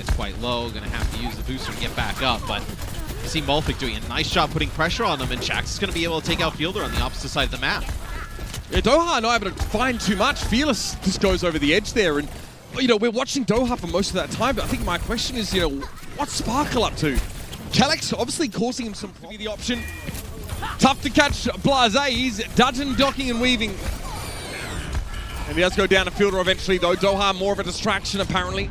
gets quite low, gonna have to use the booster to get back up, but you see Mulfig doing a nice job putting pressure on them, and Jax is gonna be able to take out Fielder on the opposite side of the map. Yeah, Doha not able to find too much. Fearless just goes over the edge there, and you know, we're watching Doha for most of that time, but I think my question is, you know, what's Sparkle up to? Kellex obviously causing him some the option. Tough to catch Blase. He's dodging, docking, and weaving. And he does go down to Fielder eventually, though. Doha more of a distraction, apparently.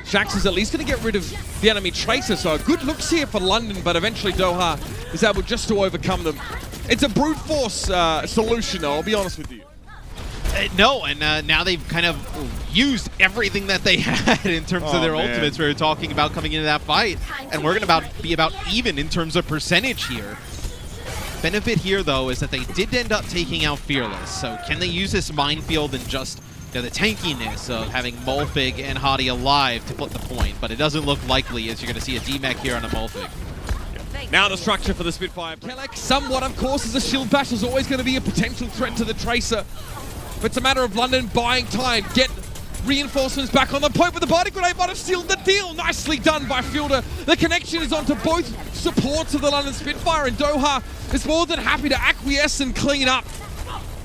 Jax is at least going to get rid of the enemy Tracer, so good looks here for London, but eventually Doha is able just to overcome them. It's a brute force solution, though, I'll be honest with you. No, and now they've kind of used everything that they had in terms of their ultimates. We were talking about coming into that fight, and we're going to be about even in terms of percentage here. Benefit here, though, is that they did end up taking out Fearless. So can they use this minefield and just, you know, the tankiness of having Mulfig and Hadi alive to flip the point? But it doesn't look likely, as you're going to see a D-Mech here on a Mulfig. Now the structure for the Spitfire. Kellex, somewhat, of course, as a shield bash is always going to be a potential threat to the Tracer. But it's a matter of London buying time, get reinforcements back on the point, but the body grenade might have sealed the deal. Nicely done by Fielder. The connection is onto both supports of the London Spitfire, and Doha is more than happy to acquiesce and clean up.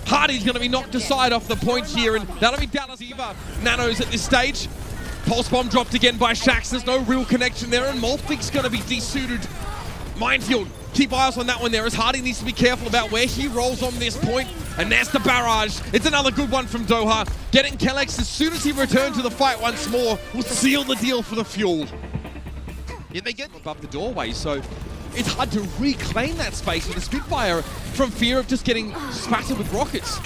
Hardy's going to be knocked aside off the point here, and that'll be Dallas Eva. Nanos at this stage. Pulse bomb dropped again by Shax. There's no real connection there, and Mulfig's going to be desuited. Minefield, keep eyes on that one there, as Hardy needs to be careful about where he rolls on this point. And there's the barrage. It's another good one from Doha. Getting Kellex as soon as he returns to the fight once more will seal the deal for the fuel. Yeah, they get above the doorway, so it's hard to reclaim that space for the Spitfire from fear of just getting spattered with rockets.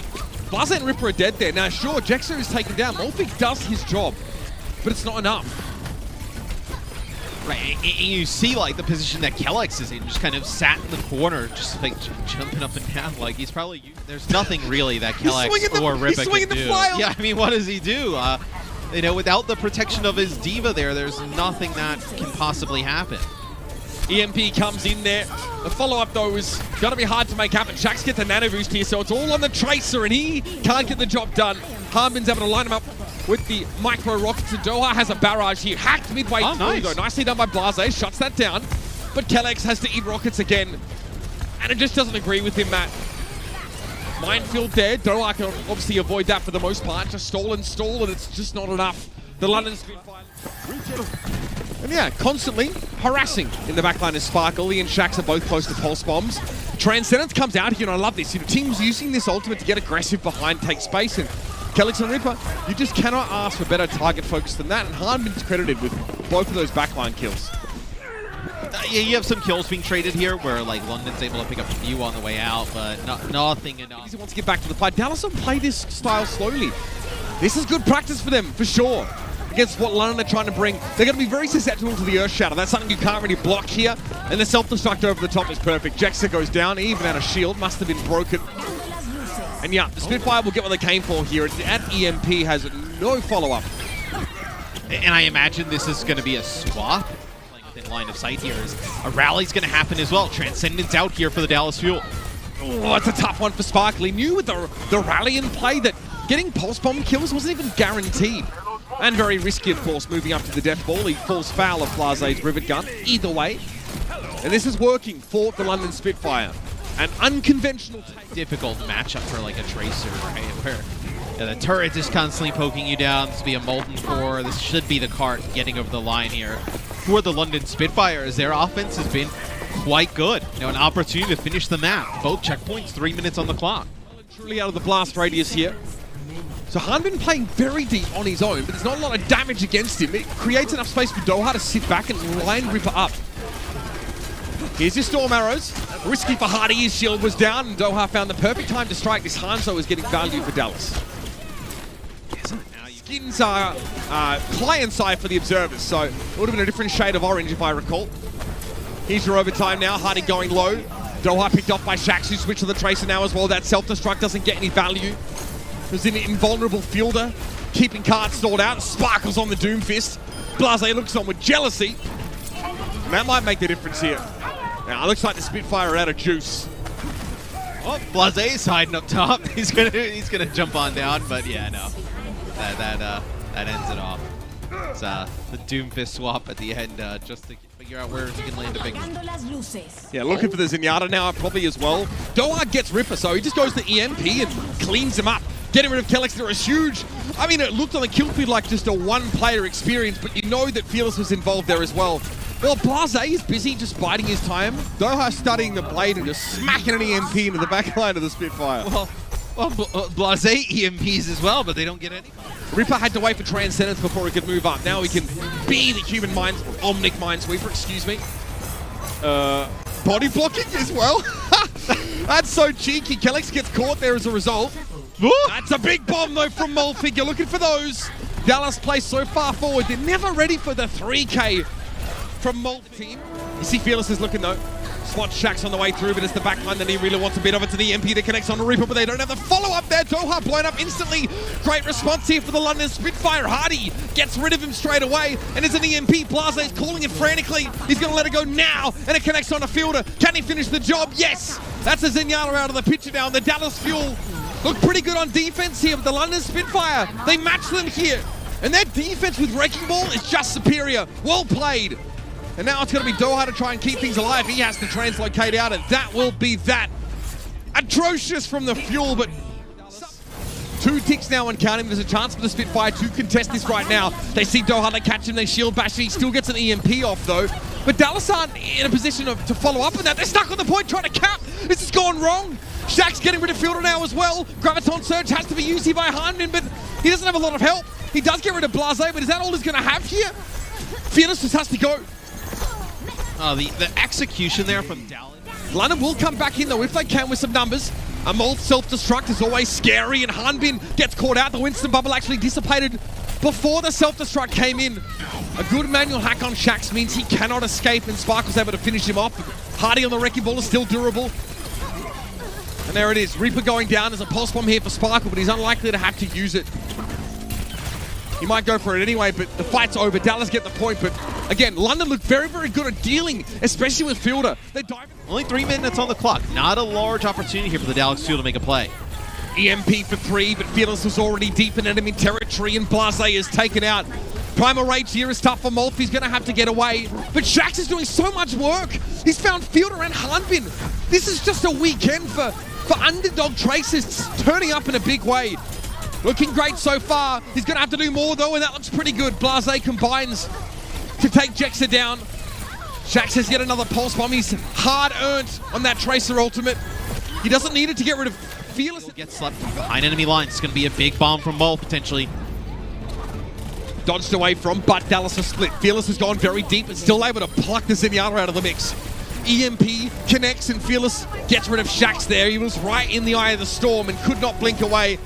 Blaze and Ripper are dead there. Now, sure, Jexer is taken down. Mulfig does his job, but it's not enough. Right, and you see like the position that Kellex is in, just kind of sat in the corner, just like jumping up and down. Like he's probably, there's nothing really that Kellex or Ripper can do. Yeah, I mean, what does he do? You know, without the protection of his diva there's nothing that can possibly happen. EMP comes in there. The follow-up, though, is going to be hard to make happen. Shax gets the nano boost here, so it's all on the Tracer, and he can't get the job done. Harbin's able to line him up with the micro rockets, and Doha has a barrage here. Hacked midway through, though. Nicely done by Blase, shuts that down. But Kellex has to eat rockets again, and it just doesn't agree with him, Matt. Minefield there. Doha can obviously avoid that for the most part. Just stall, and it's just not enough. The London Spitfire. And yeah, constantly harassing in the backline is Sparkle. Lee and Shax are both close to pulse bombs. Transcendence comes out here, and I love this. You know, teams using this ultimate to get aggressive behind, take space, and Kellex and Ripper, you just cannot ask for better target focus than that, and Hardman's credited with both of those backline kills. Yeah, you have some kills being traded here where like London's able to pick up a few on the way out, but nothing enough. He wants to get back to the fight. Dallas will play this style slowly. This is good practice for them, for sure. Against what London are trying to bring. They're going to be very susceptible to the Earth Shatter. That's something you can't really block here. And the self-destruct over the top is perfect. Jexer goes down, even out of shield. Must have been broken. And yeah, the Spitfire will get what they came for here. At EMP has no follow-up. And I imagine this is going to be a swap. Playing within line of sight here. A rally's going to happen as well. Transcendence out here for the Dallas Fuel. Oh, it's a tough one for Sparkly. Knew with the rally in play that getting pulse bomb kills wasn't even guaranteed. And very risky, of course, moving up to the death ball. He falls foul of Blaze's rivet gun. Either way. And this is working for the London Spitfire. An unconventional take. Difficult matchup for like a Tracer, right? Where the turret is constantly poking you down. This will be a Molten Core. This should be the cart getting over the line here. For the London Spitfires, their offense has been quite good. You know, an opportunity to finish the map. Both checkpoints, 3 minutes on the clock. Truly out of the blast radius here. So Han been playing very deep on his own, but there's not a lot of damage against him. It creates enough space for Doha to sit back and line Ripper up. Here's your Storm Arrows. Risky for Hardy, his shield was down, and Doha found the perfect time to strike. This Hangzhou is getting value for Dallas. Skins are client side for the observers, so it would have been a different shade of orange if I recall. Here's your overtime now, Hardy going low. Doha picked off by Shax, who switched to the Tracer now as well. That self-destruct doesn't get any value. There's an invulnerable Fielder, keeping cards stalled out. Sparkles on the Doom Fist. Blase looks on with jealousy. And that might make the difference here. Now, it looks like the Spitfire are out of juice. Oh, Blase is hiding up top. He's gonna jump on down, but yeah, no. That ends it off. It's the Doomfist swap at the end just to figure out where he can land a big one. Yeah, looking for the Zenyatta now probably as well. Doha gets Ripper, so he just goes to EMP and cleans him up. Getting rid of Kellex there is huge. I mean, it looked on the kill feed like just a one-player experience, but you know that Fearless was involved there as well. Well, Blase is busy just biding his time. Doha studying the blade and just smacking an EMP into the back line of the Spitfire. Well, Blase EMPs as well, but they don't get any. Ripper had to wait for Transcendence before he could move up. Now he can be the human Omnic Minesweeper, excuse me. Body blocking as well. That's so cheeky. Kellex gets caught there as a result. That's a big bomb though from Molfig. You're looking for those. Dallas plays so far forward. They're never ready for the 3K from Molfig team. You see Fearless is looking though. Swat Shax on the way through, but it's the backline that he really wants a bit of it to the MP that connects on the Reaper, but they don't have the follow-up there. Doha blown up instantly. Great response here for the London Spitfire. Hardy gets rid of him straight away, and it's an EMP. Blase is calling it frantically. He's going to let it go now, and it connects on a fielder. Can he finish the job? Yes! That's a Zenyatta out of the picture now, and the Dallas Fuel look pretty good on defense here, but the London Spitfire, they match them here. And their defense with Wrecking Ball is just superior. Well played. And now it's going to be Doha to try and keep things alive. He has to translocate out, and that will be that. Atrocious from the Fuel, but 2 ticks now and counting. There's a chance for the Spitfire to contest this right now. They see Doha, they catch him, they shield bash. He still gets an EMP off though. But Dallas aren't in a position to follow up on that. They're stuck on the point trying to cap. This has gone wrong. Shax's getting rid of Fielder now as well. Graviton Surge has to be used here by Hanmin, but he doesn't have a lot of help. He does get rid of Blase, but is that all he's going to have here? Fearless just has to go. The execution there from Dallas. London will come back in though if they can with some numbers. A Molt self-destruct is always scary, and Hanbin gets caught out. The Winston bubble actually dissipated before the self-destruct came in. A good manual hack on Shax means he cannot escape, and Spark was able to finish him off. Hardy on the Wrecking Ball is still durable. And there it is. Reaper going down. There's a pulse bomb here for Sparkle, but he's unlikely to have to use it. He might go for it anyway, but the fight's over. Dallas get the point, but again, London look very, very good at dealing, especially with Fielder. They dive. Only 3 minutes on the clock. Not a large opportunity here for the Dallas Fuel to make a play. EMP for 3, but Fearless was already deep in enemy territory, and Blase is taken out. Primal Rage here is tough for Molf. He's going to have to get away. But Shax is doing so much work. He's found Fielder and Hanbin. This is just a weekend for underdog Traces turning up in a big way. Looking great so far. He's going to have to do more though, and that looks pretty good. Blase combines to take Jexa down. Shax has yet another pulse bomb. He's hard-earned on that Tracer ultimate. He doesn't need it to get rid of Fearless. Gets slept behind enemy lines. It's going to be a big bomb from Mole, potentially. Dodged away from, but Dallas has split. Fearless has gone very deep and still able to pluck the Zenyatta out of the mix. EMP connects, and Fearless gets rid of Shax there. He was right in the eye of the storm and could not blink away.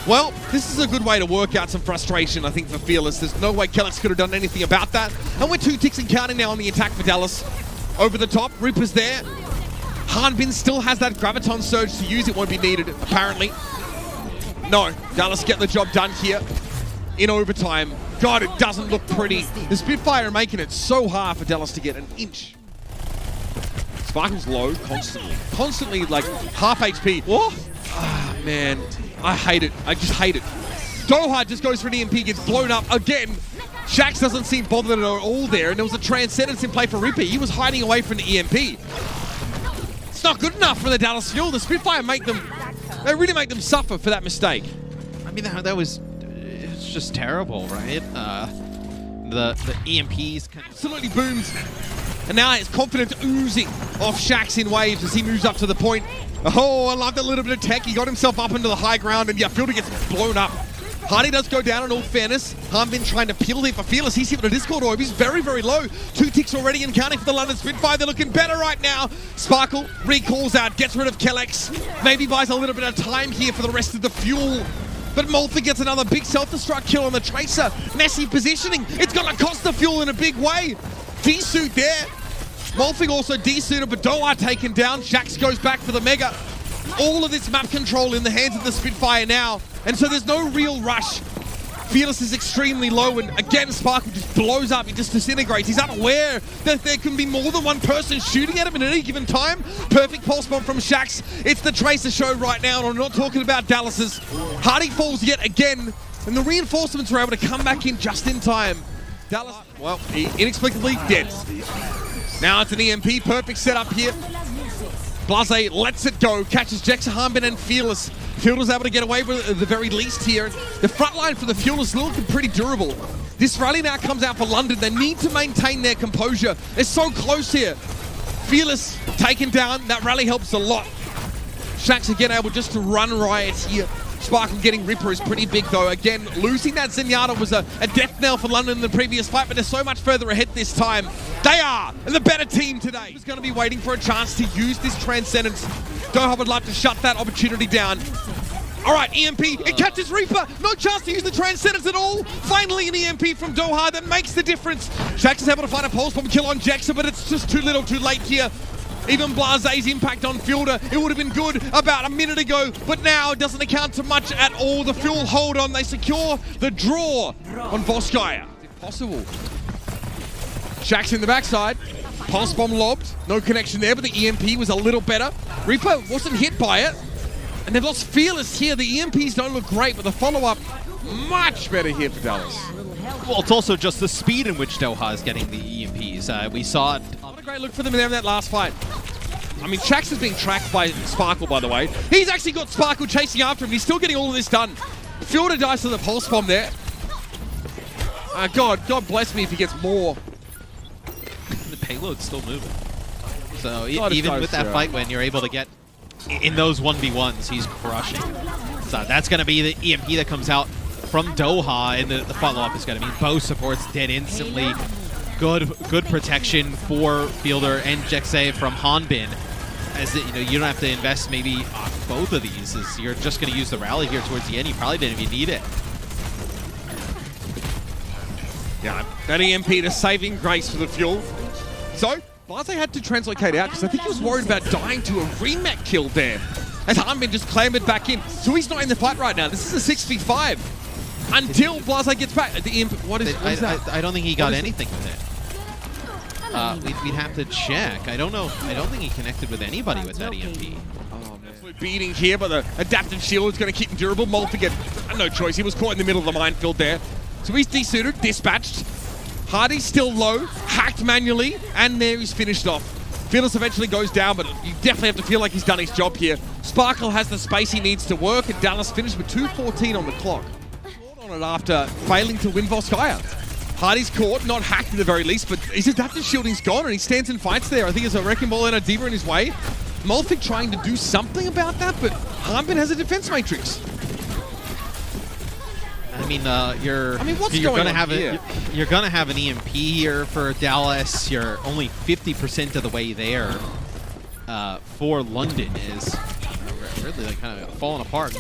Well, this is a good way to work out some frustration, I think, for Fearless. There's no way Kellex could have done anything about that. And we're 2 ticks and counting now on the attack for Dallas. Over the top, Reaper's there. Hanbin still has that Graviton Surge to use. It won't be needed, apparently. No, Dallas get the job done here in overtime. God, it doesn't look pretty. The Spitfire are making it so hard for Dallas to get an inch. Sparkle's low constantly. Constantly, like, half HP. Whoa! Ah, man. I hate it. I just hate it. Doha just goes for an EMP, gets blown up again. Shax doesn't seem bothered at all there, and there was a Transcendence in play for Reaper. He was hiding away from the EMP. It's not good enough for the Dallas Fuel. The Spitfire they really make them suffer for that mistake. I mean, it's just terrible, right? The EMPs kind of absolutely booms. And now it's confidence oozing off Shax in waves as he moves up to the point. Oh, I love that little bit of tech. He got himself up into the high ground, and yeah, Fielder gets blown up. Hardy does go down in all fairness. Hanbin trying to peel here for Fearless. He's hit with a Discord orb. He's very, very low. 2 ticks already and counting for the London Spitfire. They're looking better right now. Sparkle recalls out, gets rid of Kellex. Maybe buys a little bit of time here for the rest of the Fuel. But Molfig gets another big self-destruct kill on the Tracer. Messy positioning. It's going to cost the Fuel in a big way. D-suit there. Molfig also D-suited, but Doha taken down. Shax goes back for the Mega. All of this map control in the hands of the Spitfire now. And so there's no real rush. Fearless is extremely low, and again, Sparkle just blows up. He just disintegrates. He's unaware that there can be more than one person shooting at him at any given time. Perfect pulse bomb from Shax. It's the Tracer show right now, and I'm not talking about Dallas's. Hardy falls yet again. And the reinforcements were able to come back in just in time. Dallas, well, inexplicably dead. Now it's an EMP, perfect setup here. Blase lets it go, catches Jexa, Hanbin, and Fearless. Fielder's able to get away with it at the very least here. The front line for the Fuelers looking pretty durable. This rally now comes out for London. They need to maintain their composure. They're so close here. Fearless taken down. That rally helps a lot. Shax again able just to run riot here. Sparkle getting Ripper is pretty big though. Again, losing that Zenyatta was a death knell for London in the previous fight, but they're so much further ahead this time. They are the better team today. He's going to be waiting for a chance to use this Transcendence. Doha would love to shut that opportunity down. All right, EMP, it catches Reaper. No chance to use the Transcendence at all. Finally an EMP from Doha that makes the difference. Shax is able to find a pulse bomb kill on Jexa, but it's just too little too late here. Even Blase's impact on Fielder, it would have been good about a minute ago, but now it doesn't account to much at all. The Fuel hold on, they secure the draw on Voskaya. If possible. Shax in the backside, pulse bomb lobbed, no connection there, but the EMP was a little better. Reaper wasn't hit by it, and they've lost Fearless here. The EMPs don't look great, but the follow-up, much better here for Dallas. Well, it's also just the speed in which Doha is getting the EMPs. We saw it. What a great look for them in that last fight. I mean, Shax is being tracked by Sparkle, by the way. He's actually got Sparkle chasing after him. He's still getting all of this done. Fielder dies to the pulse bomb there. God bless me if he gets more. The payload's still moving. So even with that fight when you're able to get in those 1v1s, he's crushing. So that's going to be the EMP that comes out from Doha, and the follow-up is going to be both supports dead instantly. Good protection for Fielder and Jexe from Hanbin, as you don't have to invest maybe on both of these. As you're just going to use the rally here towards the end. You probably didn't even need it. Yeah, that EMP to saving grace for the Fuel. So Blase had to translocate out because I think he was worried about dying to a remake kill there, as Hanbin just clambered back in. So he's not in the fight right now. This is a 6v5 until Blase gets back. The EMP, what is that? I don't think he got anything with it. We'd have to check. I don't know. I don't think he connected with anybody with that EMP. Oh, absolute beating here, but the adaptive shield is going to keep him durable. Multi get no choice. He was caught in the middle of the minefield there. So he's desuited, dispatched. Hardy's still low, hacked manually, and there he's finished off. Fearless eventually goes down, but you definitely have to feel like he's done his job here. Sparkle has the space he needs to work, and Dallas finished with 2:14 on the clock. Caught on it after failing to win Voskaya. Hardy's caught, not hacked at the very least, but his adaptive shielding's gone, and he stands and fights there. I think there's a Wrecking Ball and a Diva in his way. Mulfig trying to do something about that, but Hanbin has a defense matrix. I mean, you're going to have an EMP here for Dallas. You're only 50% of the way there. For London is really kind of falling apart.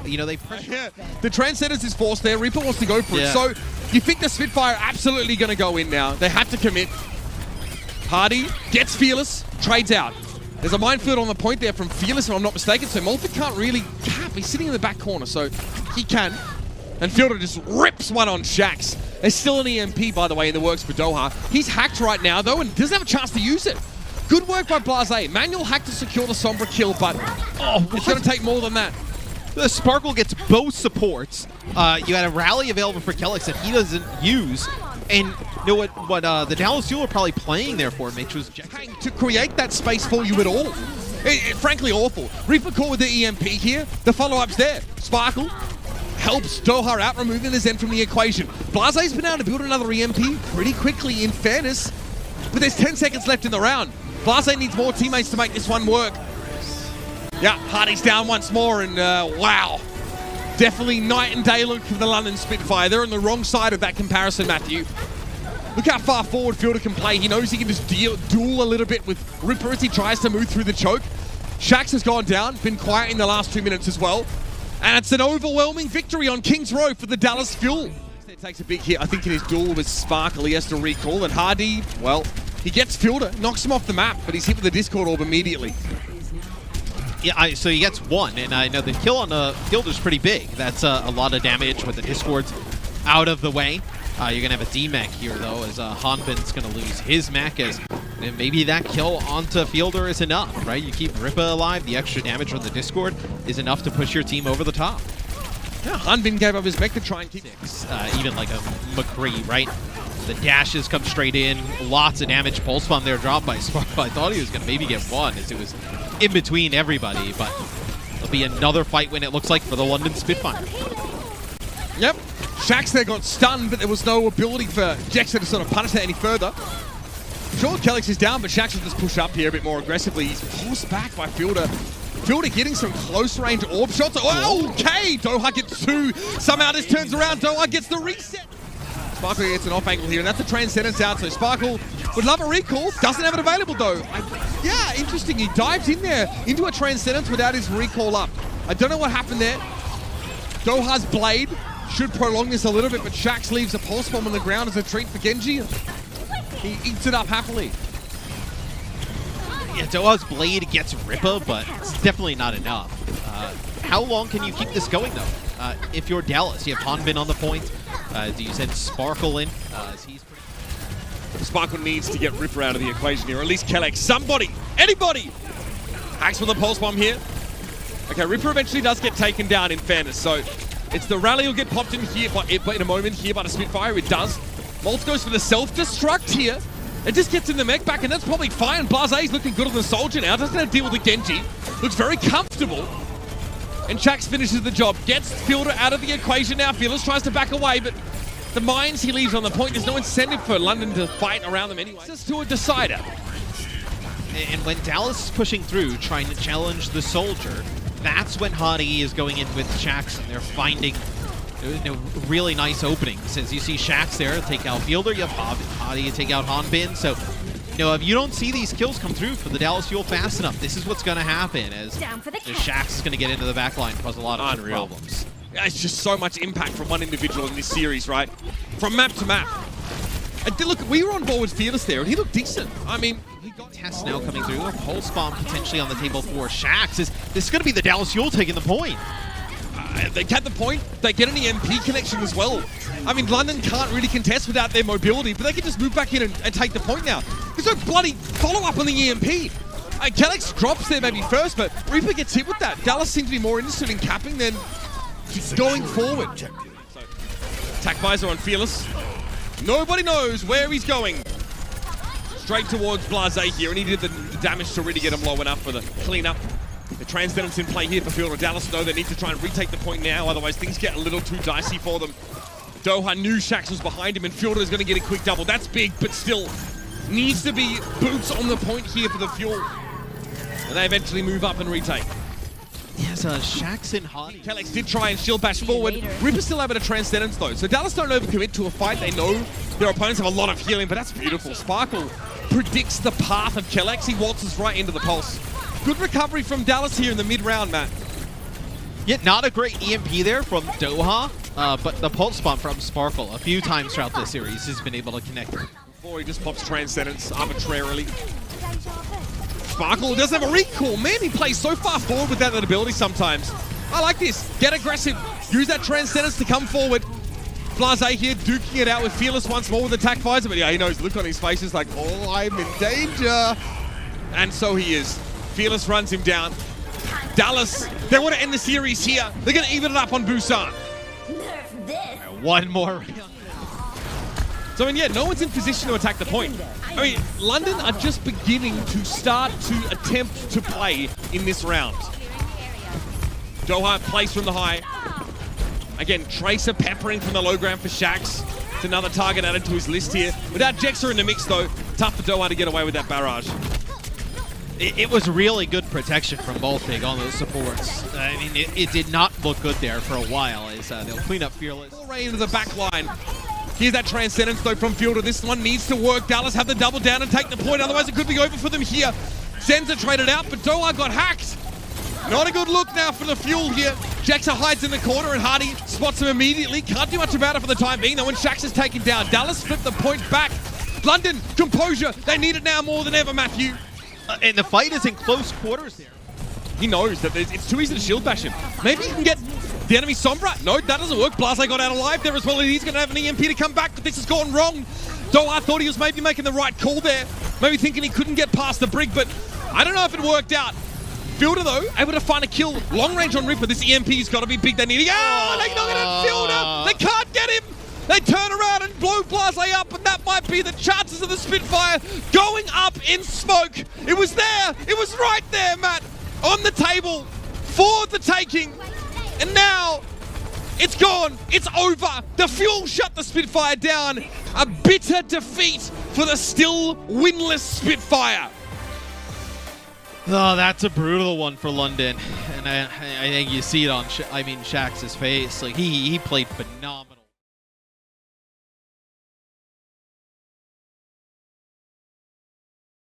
They pressure. The Transcendence is forced there. Reaper wants to go for it. So you think the Spitfire absolutely going to go in now. They have to commit. Hardy gets Fearless, trades out. There's a minefield on the point there from Fearless, if I'm not mistaken, so Mulfig can't really cap. He's sitting in the back corner, so he can. And Fielder just rips one on Shax. There's still an EMP, by the way, in the works for Doha. He's hacked right now, though, and doesn't have a chance to use it. Good work by Blase. Manual hack to secure the Sombra kill, but it's going to take more than that. The Sparkle gets both supports. You had a rally available for Kellex that he doesn't use. And you know what the Dallas Fuel are probably playing there for him, which was to create that space for you at all. Frankly, awful. Reaper caught with the EMP here. The follow-up's there. Sparkle helps Doha out, removing the Zen from the equation. Blase's been able to build another EMP pretty quickly, in fairness, but there's 10 seconds left in the round. Blase needs more teammates to make this one work. Yeah, Hardy's down once more, and wow. Definitely night and day look for the London Spitfire. They're on the wrong side of that comparison, Matthew. Look how far forward Fielder can play. He knows he can just duel a little bit with Ripper as he tries to move through the choke. Shax has gone down, been quiet in the last 2 minutes as well. And it's an overwhelming victory on Kings Row for the Dallas Fuel. It takes a big hit, I think, in his duel with Sparkle. He has to recall, and Hardy, well, he gets Fielder, knocks him off the map, but he's hit with the Discord Orb immediately. Yeah, so he gets one, and I know the kill on the Fielder's pretty big. That's a lot of damage with the Discords out of the way. You're going to have a D-Mech here, though, as Hanbin's going to lose his mech, as maybe that kill onto Fielder is enough, right? You keep Rippa alive, the extra damage from the Discord is enough to push your team over the top. Yeah, Hanbin gave up his mech to try and keep it. Even like a McCree, right? The dashes come straight in. Lots of damage. Pulse bomb there dropped by Spark. I thought he was going to maybe get one as it was in between everybody, but there'll be another fight when it looks like for the London Spitfire. Yep. Shax there got stunned, but there was no ability for Jexer to sort of punish that any further. Sure, Kellex is down, but Shax will just push up here a bit more aggressively. He's forced back by Fielder. Fielder getting some close range orb shots. Oh, okay! Doha gets two. Somehow this turns around. Doha gets the reset. Sparkle gets an off angle here, and that's a Transcendence out. So Sparkle would love a recall. Doesn't have it available, though. Yeah, interesting. He dives in there into a Transcendence without his recall up. I don't know what happened there. Doha's Blade should prolong this a little bit, but Shax leaves a Pulse Bomb on the ground as a treat for Genji. He eats it up happily. Yeah, Doha's Blade gets Ripper, but it's definitely not enough. How long can you keep this going, though? If you're Dallas, you have Hanbin on the point. Do you send Sparkle in? Sparkle needs to get Ripper out of the equation here, or at least Kellex. Somebody! Anybody! Hacks with a Pulse Bomb here. Okay, Ripper eventually does get taken down, in fairness, so it's the rally will get popped in here, but in a moment here by the Spitfire, it does. Molt goes for the self-destruct here. It just gets in the mech back, and that's probably fine. Blaze's looking good on the Soldier now. Doesn't have to deal with the Genji. Looks very comfortable. And Shax finishes the job. Gets Fielder out of the equation now. Fearless tries to back away, but the mines he leaves on the point, there's no incentive for London to fight around them anyway. It's just to a decider. And when Dallas is pushing through, trying to challenge the Soldier, that's when Hadi is going in with Shax, and they're finding really nice openings. As you see Shax there take out Fielder, you have Hadi take out Hanbin. So, if you don't see these kills come through for the Dallas Fuel fast enough, this is what's going to happen. As Shax is going to get into the back line and cause a lot of problems. It's just so much impact from one individual in this series, right? From map to map. And look, we were on board with Fearless there, and he looked decent. I mean, he got tests now coming through. A Pulse Bomb potentially on the table for Shax. This is going to be the Dallas Fuel taking the point. They get the point. They get an EMP connection as well. I mean, London can't really contest without their mobility, but they can just move back in and take the point now. There's no bloody follow-up on the EMP. Kellex drops there maybe first, but Reaper gets hit with that. Dallas seems to be more interested in capping than going forward. So, attack visor on Fearless. Nobody knows where he's going. Straight towards Blase here, and he did the damage to really get him low enough for the cleanup. The Transcendence in play here for Fielder. Dallas know they need to try and retake the point now, otherwise things get a little too dicey for them. Doha knew Shax was behind him, and Fielder is going to get a quick double. That's big, but still needs to be boots on the point here for the Fuel. And they eventually move up and retake. Yes, Shax and Hadi. Kellex did try and shield bash forward. Ripper's still able to Transcendence though, so Dallas don't overcommit to a fight. They know their opponents have a lot of healing, but that's beautiful. Sparkle predicts the path of Kellex. He waltzes right into the pulse. Good recovery from Dallas here in the mid-round, Matt. Yeah, not a great EMP there from Doha, but the Pulse Bomb from Sparkle a few times throughout this series has been able to connect. Before he just pops Transcendence arbitrarily. Sparkle doesn't have a recall. Man, he plays so far forward with that ability sometimes. I like this. Get aggressive. Use that Transcendence to come forward. Blase here duking it out with Fearless once more with attack visor, but yeah, he knows the look on his face is like, oh, I'm in danger. And so he is. Fearless runs him down. Dallas, they want to end the series here. They're going to even it up on Busan. One more. So, I mean, yeah, no one's in position to attack the point. I mean, London are just beginning to start to attempt to play in this round. Doha plays from the high. Again, Tracer peppering from the low ground for Shax. It's another target added to his list here. Without Jexer in the mix, though, tough for Doha to get away with that barrage. It was really good protection from both big on those supports. I mean, it did not look good there for a while as they'll clean up Fearless. Right into the back line. Here's that Transcendence, though, from Fielder. This one needs to work. Dallas have the double down and take the point. Otherwise, it could be over for them here. Zenza traded out, but Doha got hacked. Not a good look now for the Fuel here. Jaxa hides in the corner, and Hadi spots him immediately. Can't do much about it for the time being, though, when Shax is taken down. Dallas flipped the point back. London, composure. They need it now more than ever, Matthew. And the fight is in close quarters there. He knows that it's too easy to shield bash him. Maybe he can get the enemy Sombra. No, that doesn't work. Blase got out alive there as well, and he's going to have an EMP to come back, but this has gone wrong. Doha thought he was maybe making the right call there. Maybe thinking he couldn't get past the brig, but I don't know if it worked out. Fielder, though, able to find a kill. Long range on Ripper. This EMP's got to be big. They need it. Oh, they're not going to Fielder. They can't get him. They turn around and blow Blase up, and that might be the chances of the Spitfire going up in smoke. It was there. It was right there, Matt, on the table for the taking. And now it's gone. It's over. The fuel shut the Spitfire down. A bitter defeat for the still winless Spitfire. Oh, that's a brutal one for London. And I think you see it on Shax's face. Like, he played phenomenal.